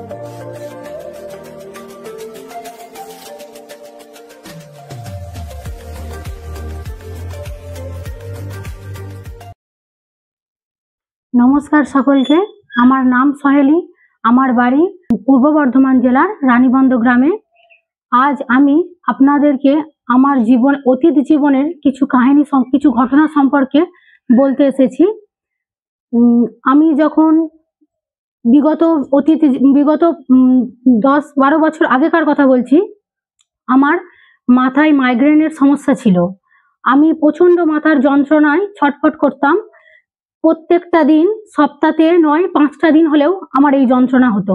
নমস্কার সকলকে, আমার নাম সহেলি, আমার বাড়ি পূর্ব বর্ধমান জেলার রানীবন্ধ গ্রামে। আজ আমি আপনাদেরকে আমার অতীত জীবনের কিছু কাহিনী, কিছু ঘটনা সম্পর্কে বলতে এসেছি। আমি যখন বিগত 10-12 বছর আগেকার কথা বলছি, আমার মাথায় মাইগ্রেনের সমস্যা ছিল। আমি প্রচন্ড মাথার যন্ত্রণায় ছটফট করতাম। প্রত্যেকটা দিন, সপ্তাহে নয় 5টা দিন হলেও আমার এই যন্ত্রণা হতো।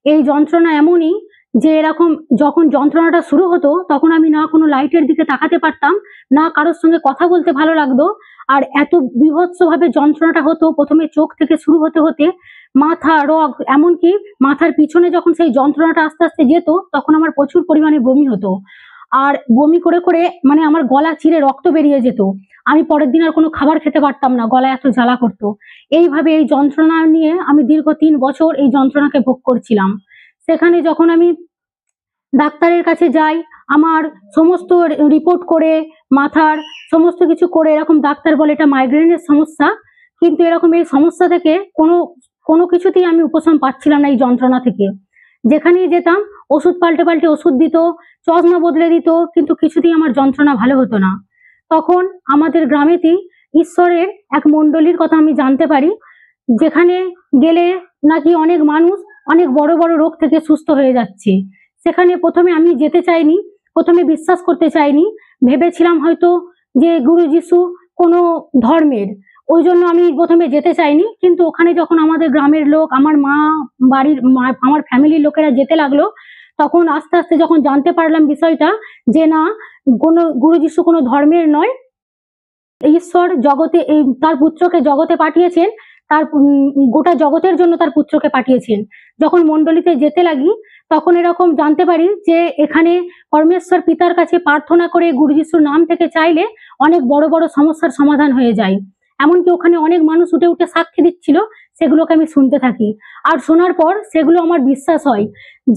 এই যন্ত্রণা এমনই যে এরকম যখন যন্ত্রণাটা শুরু হতো তখন আমি না কোনো লাইটের দিকে তাকাতে পারতাম, না কারোর সঙ্গে কথা বলতে ভালো লাগতো। আর এত বীভৎসভাবে যন্ত্রণাটা হতো, প্রথমে চোখ থেকে শুরু হতে হতে মাথা, রগ, এমনকি মাথার পিছনে যখন সেই যন্ত্রণাটা আস্তে আস্তে যেত তখন আমার প্রচুর পরিমাণে বমি হতো। আর বমি করে করে মানে আমার গলা চিরে রক্ত বেরিয়ে যেত। আমি পরের দিন আর কোনো খাবার খেতে পারতাম না, গলায় এত জ্বালা করতো। এইভাবে এই যন্ত্রণা নিয়ে আমি দীর্ঘ 3 বছর এই যন্ত্রণাকে ভোগ করছিলাম। সেখানে যখন আমি ডাক্তারের কাছে যাই, আমার সমস্ত রিপোর্ট করে, মাথার সমস্ত কিছু করে, এরকম ডাক্তার বলে এটা মাইগ্রেনের সমস্যা। কিন্তু এরকম এই সমস্যা থেকে কোনো কিছুতেই আমি উপশম পাচ্ছিলাম না এই যন্ত্রণা থেকে। যেখানেই যেতাম ওষুধ পাল্টে পাল্টে ওষুধ দিত, চশমা বদলে দিত, কিন্তু কিছুতেই আমার যন্ত্রণা ভালো হতো না। তখন আমাদের গ্রামেতেই ঈশ্বরের এক মণ্ডলীর কথা আমি জানতে পারি, যেখানে গেলে নাকি অনেক মানুষ অনেক বড় বড় রোগ থেকে সুস্থ হয়ে যাচ্ছে। সেখানে প্রথমে আমি যেতে চাইনি, প্রথমে বিশ্বাস করতে চাইনি, ভেবেছিলাম হয়তো যে গুরু যিশু কোনো ধর্মের, ওই জন্য আমি প্রথমে যেতে চাইনি। কিন্তু ওখানে যখন আমাদের গ্রামের লোক, আমার আমার ফ্যামিলির লোকেরা যেতে লাগলো, তখন আস্তে আস্তে যখন জানতে পারলাম বিষয়টা, যে না, কোনো গুরু যিশু কোনো ধর্মের নয়, ঈশ্বর জগতে তার পুত্রকে জগতে পাঠিয়েছেন, তার গোটা জগতের জন্য তার পুত্রকে পাঠিয়েছেন। যখন মণ্ডলীতে যেতে লাগি তখন এরকম জানতে পারি যে এখানে পরমেশ্বর পিতার কাছে প্রার্থনা করে গুরু যিশুর নাম থেকে চাইলে অনেক বড় বড় সমস্যার সমাধান হয়ে যায়। এমনকি ওখানে অনেক মানুষ উঠে উঠে সাক্ষী দিচ্ছিল, সেগুলোকে আমি শুনতে থাকি। আর শোনার পর সেগুলো আমার বিশ্বাস হয়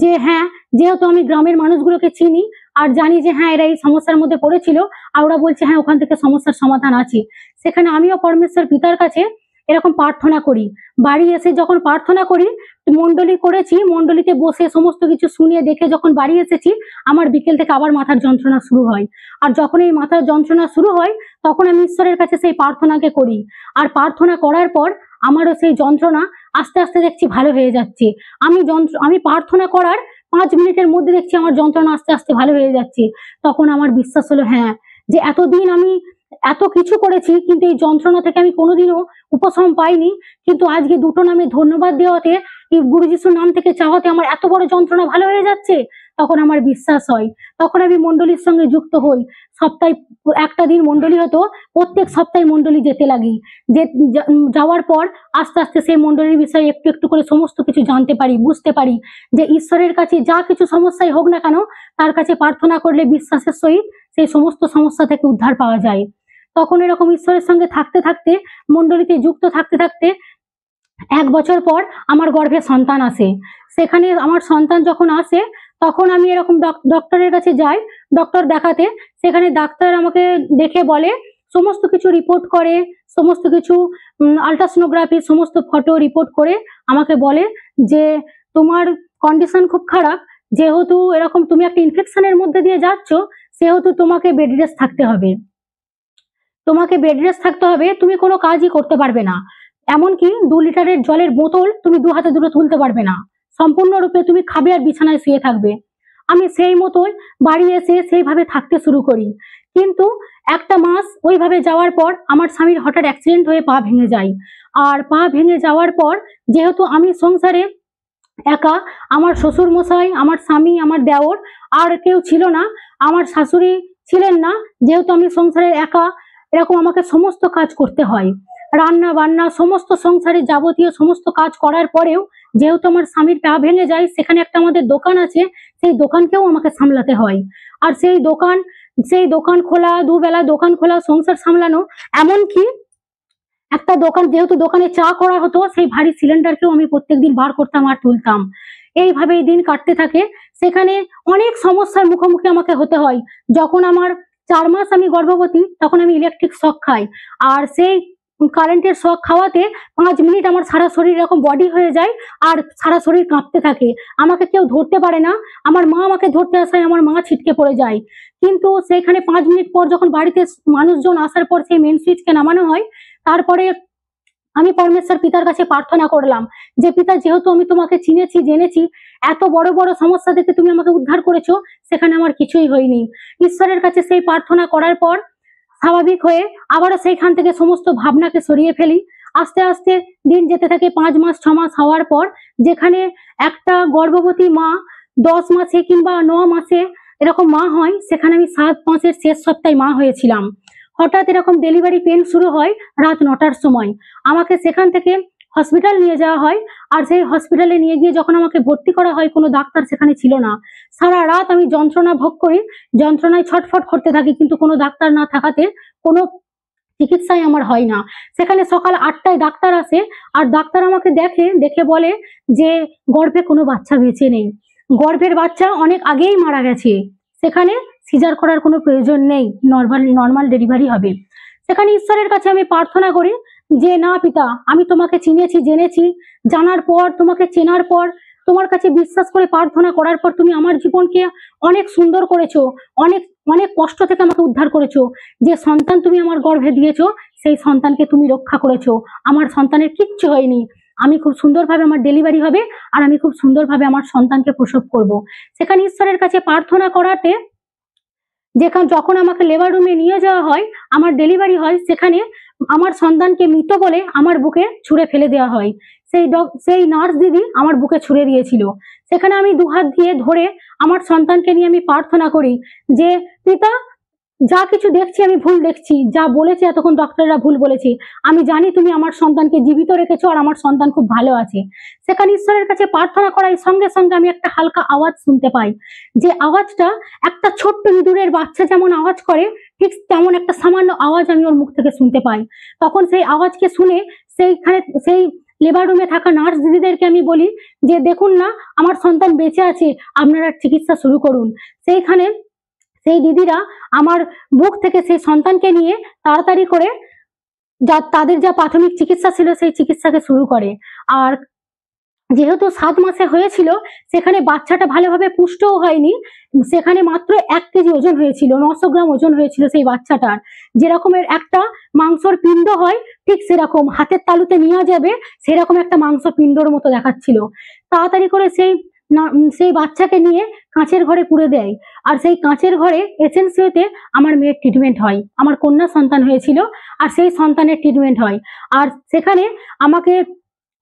যে হ্যাঁ, যেহেতু আমি গ্রামের মানুষগুলোকে চিনি আর জানি যে হ্যাঁ এরা এই সমস্যার মধ্যে পড়েছিল, আর ওরা বলছে হ্যাঁ ওখান থেকে সমস্যার সমাধান আছে, সেখানে আমিও পরমেশ্বর পিতার কাছে এরকম প্রার্থনা করি। বাড়ি এসে যখন প্রার্থনা করি, মণ্ডলী করেছি, মণ্ডলীতে বসে সমস্ত কিছু শুনে দেখে যখন বাড়ি এসেছি, আমার বিকেল থেকে আবার মাথার যন্ত্রণা শুরু হয়। আর যখন এই মাথার যন্ত্রণা শুরু হয় তখন আমি ঈশ্বরের কাছে সেই প্রার্থনাকে করি। আর প্রার্থনা করার পর আমারও সেই যন্ত্রণা আস্তে আস্তে দেখছি ভালো হয়ে যাচ্ছে। আমি প্রার্থনা করার 5 মিনিটের মধ্যে দেখছি আমার যন্ত্রণা আস্তে আস্তে ভালো হয়ে যাচ্ছে। তখন আমার বিশ্বাস হলো হ্যাঁ, যে এতদিন আমি এত কিছু করেছি কিন্তু এই যন্ত্রণা থেকে আমি কোনোদিনও উপশম পাইনি। কিন্তু আজকে দুটো নামে ধন্যবাদ দেওয়াতে, এই গুরু যিশুর নাম থেকে চাওয়াতে আমার এত বড় যন্ত্রণা ভালো হয়ে যাচ্ছে, তখন আমার বিশ্বাস হয়। তখন আমি মণ্ডলীর সঙ্গে যুক্ত হই। সপ্তাহে একটা দিন মণ্ডলী হতো, প্রত্যেক সপ্তাহে মণ্ডলী যেতে লাগি। যাওয়ার পর আস্তে আস্তে সেই মণ্ডলীর বিষয়ে একটু একটু করে সমস্ত কিছু জানতে পারি, বুঝতে পারি যে ঈশ্বরের কাছে যা কিছু সমস্যাই হোক না কেন, তার কাছে প্রার্থনা করলে বিশ্বাসের সহিত সেই সমস্ত সমস্যা থেকে উদ্ধার পাওয়া যায়। তখন এরকম ঈশ্বরের সঙ্গে থাকতে থাকতে, মণ্ডলীতে যুক্ত থাকতে থাকতে 1 বছর পর আমার গর্ভে সন্তান আসে। সেখানে আমার সন্তান যখন আসে তখন আমি এরকম ডক্টরের কাছে যাই, ডক্টর দেখাতে। সেখানে ডাক্তার আমাকে দেখে বলে, সমস্ত কিছু রিপোর্ট করে, সমস্ত কিছু আলট্রাসোনোগ্রাফি সমস্ত ফটো রিপোর্ট করে আমাকে বলে যে তোমার কন্ডিশন খুব খারাপ, যেহেতু এরকম তুমি একটা ইনফেকশনের মধ্যে দিয়ে যাচ্ছ, সেহেতু তোমাকে বেড রেস্ট থাকতে হবে। তুমি কোনো কাজই করতে পারবে না, এমনকি 2 লিটারের জলের বোতল তুমি 2 হাতে দুটো তুলতে পারবে না, সম্পূর্ণরূপে তুমি খাবে আর বিছানায় শুয়ে থাকবে। আমি সেই মতোই বাড়ি এসে সেইভাবে থাকতে শুরু করি। কিন্তু 1টা মাস ওইভাবে যাওয়ার পর আমার স্বামীর হঠাৎ অ্যাক্সিডেন্ট হয়ে পা ভেঙে যায়। আর পা ভেঙে যাওয়ার পর যেহেতু আমি সংসারে একা, আমার শ্বশুর মশাই, আমার স্বামী, আমার দেওর, আর কেউ ছিল না, আমার শাশুড়ি ছিলেন না, যেহেতু আমি সংসারে একা, এরকম আমাকে সমস্ত কাজ করতে হয়, রান্না বান্না সমস্ত সংসারে যাবতীয় সমস্ত কাজ করার পরেও যেহেতু আমার স্বামীর পা ভেঙে যায়, সেখানে একটা আমাদের দোকান আছে, সেই দোকানকেও আমাকে সামলাতে হয়। আর সেই দোকান খোলা, 2 বেলা দোকান খোলা, সংসার সামলানো, এমনকি একটা দোকান, যেহেতু দোকানে চা করা হতো, সেই ভারী সিলিন্ডারকেও আমি প্রত্যেকদিন বার করতাম আর তুলতাম। এইভাবেই দিন কাটতে থাকে। সেখানে অনেক সমস্যার মুখোমুখি আমাকে হতে হয়। যখন আমার 4 মাস আমি গর্ভবতী, তখন আমি ইলেকট্রিক শক খাই। আর সেই কারেন্টের শক খাওয়াতে 5 মিনিট আমার সারা শরীর এরকম বডি হয়ে যায় আর সারা শরীর কাঁপতে থাকে। আমাকে কেউ ধরতে পারে না। আমার মা আমাকে ধরতে আসায় আমার মা ছিটকে পড়ে যায়। কিন্তু সেইখানে 5 মিনিট পর যখন বাড়িতে মানুষজন আসার পর সেই মেন সুইচকে নামানো হয়, তারপরে আমি পরমেশ্বর পিতার কাছে প্রার্থনা করলাম যে পিতা, যেহেতু আমি তোমাকে চিনেছি, জেনেছি, এত বড় বড় সমস্যা থেকে তুমি আমাকে উদ্ধার করেছো, সেখানে আমার কিছুই হয়নি। ঈশ্বরের কাছে সেই প্রার্থনা করার পর স্বাভাবিক হয়ে আবারও সেইখান থেকে সমস্ত ভাবনাকে সরিয়ে ফেলি। আস্তে আস্তে দিন যেতে থাকে। 5 মাস 6 মাস হওয়ার পর, যেখানে একটা গর্ভবতী মা 10 মাসে কিংবা 9 মাসে এরকম মা হয়, সেখানে আমি 7 মাসের শেষ সপ্তাহে মা হয়েছিলাম। হঠাৎ এরকম ডেলিভারি পেন শুরু হয় রাত 9টার সময়। আমাকে সেখান থেকে হসপিটাল নিয়ে যাওয়া হয়। আর সেই হসপিটালে নিয়ে গিয়ে যখন আমাকে ভর্তি করা হয়, কোনো ডাক্তার সেখানে ছিল না। সারা রাত আমি যন্ত্রণা ভোগ করি, যন্ত্রণায় ছটফট করতে থাকি, কিন্তু কোনো ডাক্তার না থাকাতে কোনো চিকিৎসাই আমার হয় না। সেখানে সকাল 8টায় ডাক্তার আসে, আর ডাক্তার আমাকে দেখে বলে যে গর্ভে কোনো বাচ্চা বেঁচে নেই, গর্ভের বাচ্চা অনেক আগেই মারা গেছে, সেখানে সিজার করার কোনো প্রয়োজন নেই, নর্মাল ডেলিভারি হবে। সেখানে ঈশ্বরের কাছে আমি প্রার্থনা করি যে না পিতা, আমি তোমাকে চিনেছি, জেনেছি, জানার পর, তোমাকে চেনার পর, তোমার কাছে বিশ্বাস করে প্রার্থনা করার পর তুমি আমার জীবনকে অনেক সুন্দর করেছো, অনেক অনেক কষ্ট থেকে আমাকে উদ্ধার করেছো। যে সন্তান তুমি আমার গর্ভে দিয়েছো, সেই সন্তানকে তুমি রক্ষা করেছো। আমার সন্তানের কিচ্ছু হয়নি। আমি খুব সুন্দরভাবে আমার ডেলিভারি হবে, আর আমি খুব সুন্দরভাবে আমার সন্তানকে প্রসব করব। সেখানে ঈশ্বরের কাছে প্রার্থনা করাতে যখন আমাকে লেবার রুমে নিয়ে যাওয়া হয়, আমার ডেলিভারি হয়, সেখানে আমার সন্তানকে মৃত বলে আমার বুকে ছুঁড়ে ফেলে দেওয়া হয়। সেই নার্স দিদি আমার বুকে ছুঁড়ে দিয়েছিল। সেখানে আমি 2 হাত দিয়ে ধরে আমার সন্তানকে নিয়ে আমি প্রার্থনা করি যে পিতা, যা কিছু দেখছি আমি ভুল দেখছি, যা বলেছে এতক্ষণ ডক্টররা ভুল বলেছে, আমি জানি তুমি আমার সন্তানকে জীবিত রেখেছো আর আমার সন্তান খুব ভালো আছে। সেখানে ঈশ্বরের কাছে প্রার্থনা করার সঙ্গে সঙ্গে আমি একটা হালকা আওয়াজ শুনতে পাই, যে আওয়াজটা একটা ছোট্ট ইঁদুরের বাচ্চা যেমন আওয়াজ করে, ঠিক তেমন একটা সামান্য আওয়াজ আমি ওর মুখ থেকে শুনতে পাই। তখন সেই আওয়াজকে শুনে সেই লেবার রুমে থাকা নার্স দিদিদেরকে আমি বলি যে দেখুন না, আমার সন্তান বেঁচে আছে, আপনারা চিকিৎসা শুরু করুন। সেইখানে সেই দিদিরা আমার বুক থেকে সেই সন্তানকে নিয়ে তাড়াতাড়ি করে তাদের যা প্রাথমিক চিকিৎসা ছিল সেই চিকিৎসাকে শুরু করে। আর যেহেতু 7 মাসে হয়েছিল, সেখানে বাচ্চাটা ভালোভাবে পুষ্টও হয়নি। সেখানে মাত্র 1 কেজি ওজন হয়েছিল, 900 গ্রাম ওজন হয়েছিল সেই বাচ্চাটার। যেরকমের একটা মাংসর পিণ্ড হয়, ঠিক সেরকম হাতের তালুতে নেওয়া যাবে সেরকম একটা মাংস পিণ্ডর মতো দেখাচ্ছিল। তাড়াতাড়ি করে সেই বাচ্চাকে নিয়ে কাঁচের ঘরে পুরে দেয়। আর সেই কাঁচের ঘরে এসএনসিওতে আমার মেয়ের ট্রিটমেন্ট হয়। আমার কন্যা সন্তান হয়েছিল, আর সেই সন্তানের ট্রিটমেন্ট হয়। আর সেখানে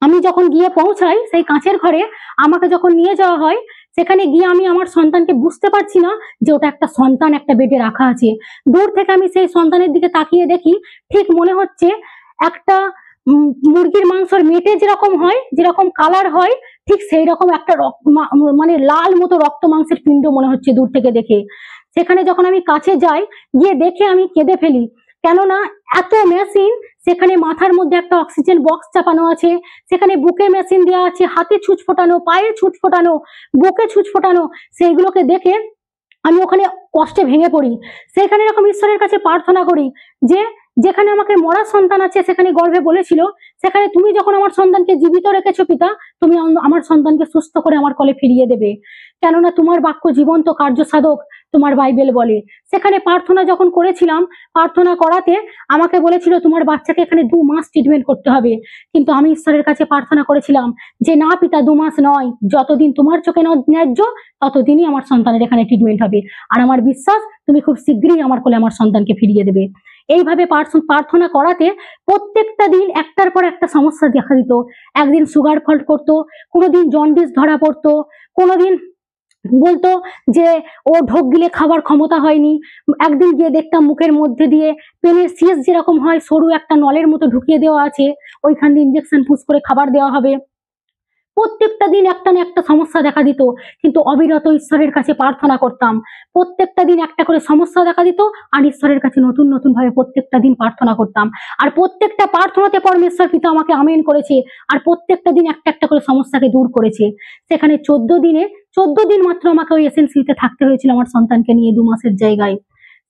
আমি যখন গিয়ে পৌঁছাই সেই কাঁচের ঘরে, আমাকে যখন নিয়ে যাওয়া হয়, সেখানে গিয়ে আমি আমার সন্তানকে বুঝতে পারছি না যে ওটা একটা সন্তান একটা বেডে রাখা আছে। দূর থেকে আমি সেই সন্তানের দিকে তাকিয়ে দেখি, ঠিক মনে হচ্ছে একটা মুরগির মাংসের মেটে যেরকম হয়, যেরকম কালার হয়, ঠিক সেই রকম একটা মানে লাল মতো রক্ত মাংসের পিণ্ড মনে হচ্ছে দূর থেকে দেখে। সেখানে যখন আমি কাছে যাই, গিয়ে দেখে আমি কেঁদে ফেলি, কেননা এত মেশিন, সেখানে মাথার মধ্যে একটা অক্সিজেন বক্স চাপানো আছে, সেখানে বুকে মেশিন দেওয়া আছে, হাতে ছুঁচ ফোটানো, পায়ে ছুঁচ ফোটানো, বুকে ছুঁচ ফোটানো, সেইগুলোকে দেখে আমি ওখানে কষ্টে ভেঙে পড়ি। সেখানে এরকম ঈশ্বরের কাছে প্রার্থনা করি যে যেখানে আমাকে মরা সন্তান আছে, সেখানে গর্ভে বলেছিল, সেখানে তুমি যখন আমার সন্তানকে জীবিত রেখেছো পিতা, তুমি আমার সন্তানকে সুস্থ করে আমার কোলে ফিরিয়ে দেবে, কেননা তোমার বাক্য জীবন্ত কার্য সাধক, তোমার বাইবেল বলে। সেখানে প্রার্থনা যখন করেছিলাম, প্রার্থনা করাতে আমাকে বলেছিল তোমার বাচ্চাকে এখানে 2 মাস ট্রিটমেন্ট করতে হবে। কিন্তু আমি ঈশ্বরের কাছে প্রার্থনা করেছিলাম যে না পিতা, 2 মাস নয়, যতদিন তোমার চোখে ন্যায্য ততদিনই আমার সন্তানের এখানে ট্রিটমেন্ট হবে। আর আমার বিশ্বাস তুমি খুব শীঘ্রই আমার কোলে আমার সন্তানকে ফিরিয়ে দেবে। এইভাবে প্রার্থনা করাতে প্রত্যেকটা দিন একটার পর একটা সমস্যা দেখা দিত। একদিন সুগার ফল্ট করতো, কোনোদিন জন্ডিস ধরা পড়তো, কোনোদিন বলতো যে ও ঢোক গিলে খাবার ক্ষমতা হয়নি। একদিন গিয়ে দেখতাম মুখের মধ্যে দিয়ে পেনের শেষ যেরকম হয়, সরু একটা নলের মতো ঢুকিয়ে দেওয়া আছে, ওইখান দিয়ে ইঞ্জেকশন পুশ করে খাবার দেওয়া হবে। প্রত্যেকটা দিন একটা না একটা সমস্যা দেখা দিত, কিন্তু অবিরত ঈশ্বরের কাছে প্রার্থনা করতাম। প্রত্যেকটা দিন একটা করে সমস্যা দেখা দিত, আর ঈশ্বরের কাছে নতুন নতুন ভাবে প্রত্যেকটা দিন প্রার্থনা করতাম। আর প্রত্যেকটা প্রার্থনাতে পরমেশ্বর পিতা আমাকে আমেন করেছে, আর প্রত্যেকটা দিন একটা একটা করে সমস্যাকে দূর করেছে। সেখানে 14 দিন মাত্র আমাকে ওই এসএনসিতে থাকতে হয়েছিল আমার সন্তানকে নিয়ে 2 মাসের জায়গায়।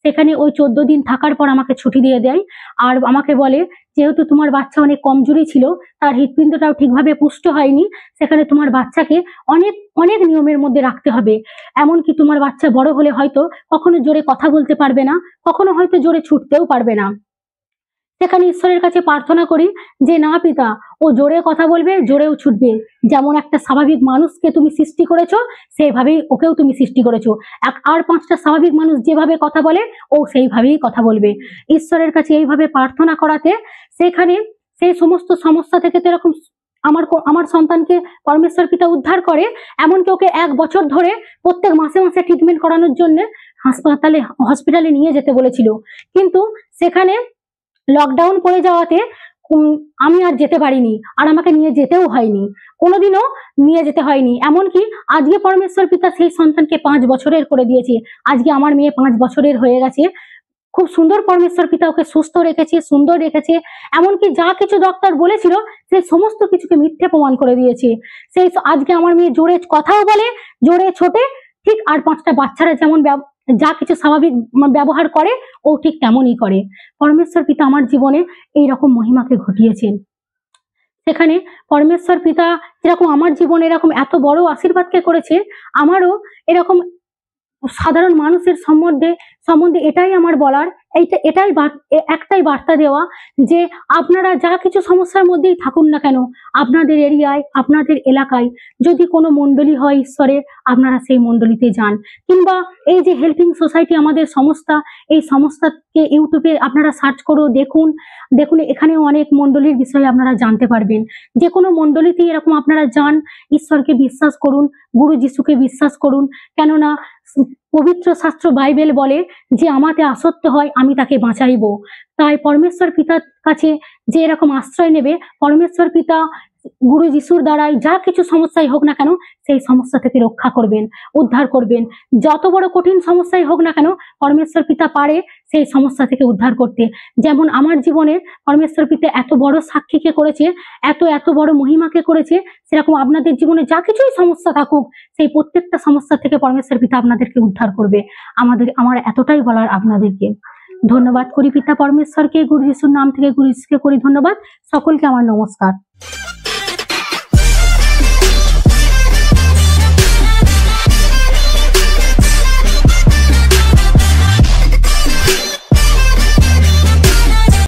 সেখানে ওই 14 দিন থাকার পর আমাকে ছুটি দিয়ে দেয়, আর আমাকে বলে যেহেতু তোমার বাচ্চা অনেক কমজোরি ছিল, তার হৃৎপিণ্ডটাও ঠিকভাবে পুষ্ট হয়নি, সেখানে তোমার বাচ্চাকে অনেক অনেক নিয়মের মধ্যে রাখতে হবে। এমনকি তোমার বাচ্চা বড় হলে হয়তো কখনো জোরে কথা বলতে পারবে না, কখনো হয়তো জোরে ছুটতেও পারবে না। সেখানে ঈশ্বরের কাছে প্রার্থনা করি যে না পিতা, ও জোরে কথা বলবে, জোরেও ছুটবে। যেমন একটা স্বাভাবিক মানুষকে তুমি সৃষ্টি করেছো, সেভাবেই ওকেও তুমি সৃষ্টি করেছো। আর 5টা স্বাভাবিক মানুষ যেভাবে কথা বলে, ও সেইভাবেই কথা বলবে। ঈশ্বরের কাছে এইভাবে প্রার্থনা করাতে সেখানে সেই সমস্ত সমস্যা থেকে তো এরকম আমার সন্তানকে পরমেশ্বর পিতা উদ্ধার করে। এমনকি ওকে 1 বছর ধরে প্রত্যেক মাসে মাসে ট্রিটমেন্ট করানোর জন্য হসপিটালে নিয়ে যেতে বলেছিল, কিন্তু সেখানে লকডাউন পড়ে যাওয়াতে আমি আর যেতে পারিনি, আর আমাকে নিয়ে যেতেও হয়নি, কোনোদিনও নিয়ে যেতে হয়নি। এমনকি আজকে পরমেশ্বর পিতা সেই সন্তানকে 5 বছরের করে দিয়েছে। আজকে আমার মেয়ে 5 বছরের হয়ে গেছে। খুব সুন্দর পরমেশ্বর পিতা ওকে সুস্থ রেখেছে, সুন্দর রেখেছে। এমনকি যা কিছু ডক্টর বলেছিল সেই সমস্ত কিছুকে মিথ্যে প্রমাণ করে দিয়েছে। সেই আজকে আমার মেয়ে জোরে কথাও বলে, জোরে ছোটে, ঠিক আর 5টা বাচ্চারা যেমন যা কিছু স্বাভাবিক ব্যবহার করে, ও ঠিক তেমনই করে। পরমেশ্বর পিতা আমার জীবনে এইরকম মহিমাকে ঘটিয়েছেন। সেখানে পরমেশ্বর পিতা যেরকম আমার জীবনে এরকম এত বড় আশীর্বাদকে করেছে, আমারও এরকম সাধারণ মানুষের সম্বন্ধে এটাই আমার বলার, একটাই বার্তা দেওয়া যে আপনারা যা কিছু সমস্যার মধ্যেই থাকুন না কেন, আপনাদের এরিয়ায়, আপনাদের এলাকায় যদি কোনো মণ্ডলী হয় ঈশ্বরের, আপনারা সেই মণ্ডলীতে যান। কিংবা এই যে হেল্পিং সোসাইটি আমাদের সংস্থা, এই সংস্থাকে ইউটিউবে আপনারা সার্চ করো, দেখুন এখানেও অনেক মণ্ডলীর বিষয়ে আপনারা জানতে পারবেন। যে কোনো মণ্ডলীতে এরকম আপনারা যান, ঈশ্বরকে বিশ্বাস করুন, গুরু যিশুকে বিশ্বাস করুন। কেননা পবিত্র শাস্ত্র বাইবেল বলে যে আমাতে আসক্ত হয়, আমি তাকে বাঁচাইব। তাই পরমেশ্বর পিতার কাছে যে এরকম আশ্রয় নেবে, পরমেশ্বর পিতা গুরু যিশুর দ্বারাই যা কিছু সমস্যাই হোক না কেন, সেই সমস্যা থেকে রক্ষা করবেন, উদ্ধার করবেন। যত বড় কঠিন সমস্যাই হোক না কেন, পরমেশ্বর পিতা পারে সেই সমস্যা থেকে উদ্ধার করতে। যেমন আমার জীবনে পরমেশ্বর পিতা এত বড় সাক্ষীকে করেছে, এত বড় মহিমাকে করেছে, সেরকম আপনাদের জীবনে যা কিছুই সমস্যা থাকুক, সেই প্রত্যেকটা সমস্যা থেকে পরমেশ্বর পিতা আপনাদেরকে উদ্ধার করবে। আমার এতটাই বলার আপনাদেরকে। ধন্যবাদ করি পিতা পরমেশ্বরকে, গুরু যিশুর নাম থেকে গুরু যিশুকে করি ধন্যবাদ। সকলকে আমার নমস্কার।